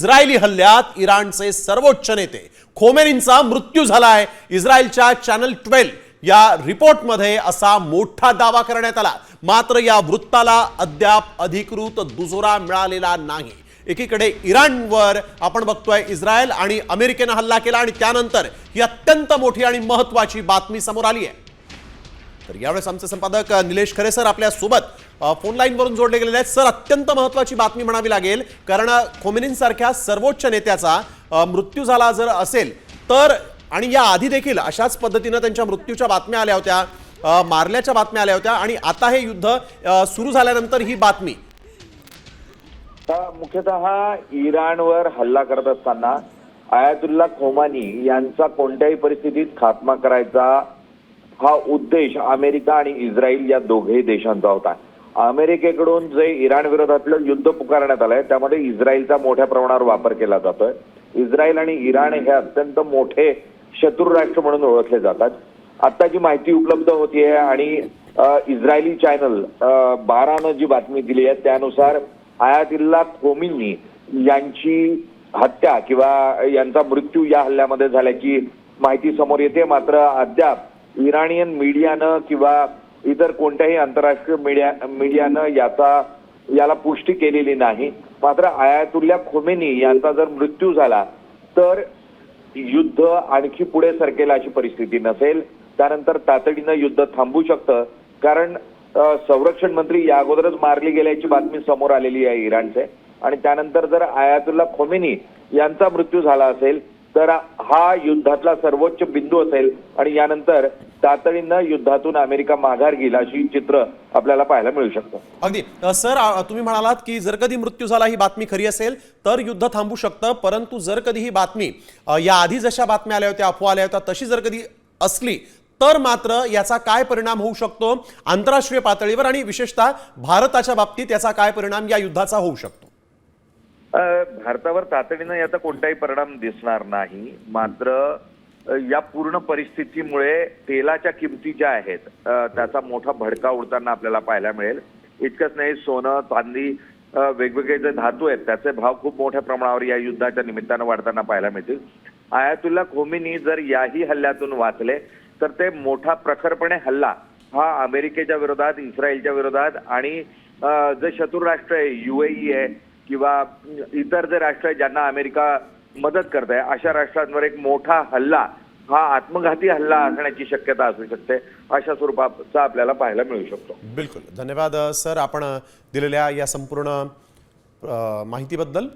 Israeli हल्ल्यात इराणचे सर्वोच्च नेते खोमेनींचा मृत्यू झालाय। इस्रायलच्या चॅनल 12 या रिपोर्टमध्ये असा मोठा दावा करण्यात आला, मात्र या वृत्ताला अद्याप अधिकृत दुजोरा मिळालेला नाही। एकीकडे इराणवर आपण बघतोय इस्रायल आणि अमेरिकेने हल्ला केला आणि त्यानंतर ही अत्यंत मोठी आणि महत्त्वाची बातमी समोर आली आहे। तर यावेळेस आमचे संपादक निलेश खरे सर आपल्या सोबत फोन लाईन वरून जोडले गेलेले आहेत। सर, अत्यंत महत्त्वाची बातमी म्हणावी लागेल, कारण खोमेनींसारख्या सर्वोच्च नेत्याचा मृत्यू झाला जर असेल तर, आणि या आधी देखील अशाच पद्धतीने त्यांच्या मृत्यूच्या बातम्या आल्या होत्या, मारल्याच्या बातम्या आल्या होत्या, आणि आता हे युद्ध सुरू झाल्यानंतर ही बातमी मुख्यतः इराणवर हल्ला करत असताना आयातुल्ला खोमेनी यांचा कोणत्याही परिस्थितीत खात्मा करायचा हा उद्देश अमेरिका आणि इस्रायल या दोघेही देशांचा होता। अमेरिकेकडून जे इराण विरोधातलं युद्ध पुकारण्यात आलंय त्यामध्ये इस्रायलचा मोठ्या प्रमाणावर वापर केला जातोय। इस्रायल आणि इराण हे अत्यंत मोठे शत्रू राष्ट्र म्हणून ओळखले जातात। आता जी माहिती उपलब्ध होतीये आणि इस्रायली चॅनल 12 जी बातमी दिली आहे त्यानुसार आयातुल्ला खोमेनी यांची हत्या किंवा यांचा मृत्यू या हल्ल्यामध्ये झाल्याची माहिती समोर येते। मात्र अद्याप इराणियन मीडियानं किंवा इतर कोणत्याही आंतरराष्ट्रीय मीडियानं याला पुष्टी केलेली नाही। मात्र आयातुल्ला खोमेनी यांचा जर मृत्यू झाला तर युद्ध आणखी पुढे सरकेल अशी परिस्थिती नसेल, त्यानंतर तातडीनं युद्ध थांबू शकतं, कारण संरक्षण मंत्री या अगोदरच मारली गेल्याची बातमी समोर आलेली आहे इराणचे। आणि त्यानंतर जर आयातुल्ला खोमेनी यांचा मृत्यू झाला असेल तर हा युद्धातला सर्वोच्च बिंदू असेल आणि यानंतर तातडीनं युद्धातून अमेरिका माघार घेईल अशी चित्र आपल्याला पाहायला मिळू शकतं। अगदी सर, तुम्ही म्हणालात की जर कधी मृत्यू झाला ही बातमी खरी असेल तर युद्ध थांबू शकतं, परंतु जर कधी ही बातमी या आधी जशा बातम्या आल्या होत्या, अफवा आल्या होत्या, तशी जर कधी असली तर मात्र याचा काय परिणाम होऊ शकतो आंतरराष्ट्रीय पातळीवर, आणि विशेषतः भारताच्या बाबतीत याचा काय परिणाम या युद्धाचा होऊ शकतो? भारतावर तातडीनं याचा कोणताही परिणाम दिसणार नाही। मात्र या पूर्ण परिस्थितीमुळे तेलाच्या किमती ज्या आहेत त्याचा मोठा भडका उडताना आपल्याला पाहायला मिळेल। इतकंच नाही, सोनं, चांदी, वेगवेगळे जे धातू आहेत त्याचे भाव खूप मोठ्या प्रमाणावर या युद्धाच्या निमित्तानं वाढताना पाहायला मिळतील। आयातुल्ला खोमेनी जर याही हल्ल्यातून वाचले तर ते मोठा प्रखरपणे हल्ला हा अमेरिकेच्या विरोधात, इस्रायलच्या विरोधात आणि जे शत्रू राष्ट्र आहे UAE आहे किंवा इतर जे राष्ट्र आहेत ज्यांना अमेरिका मदत करत आहे अशा राष्ट्रांवर एक मोठा हल्ला, हा आत्मघाती हल्ला असण्याची शक्यता असू शकते, अशा स्वरूपाचा आपल्याला पाहायला मिळू शकतो। बिलकुल, धन्यवाद सर आपण दिलेल्या या संपूर्ण माहितीबद्दल।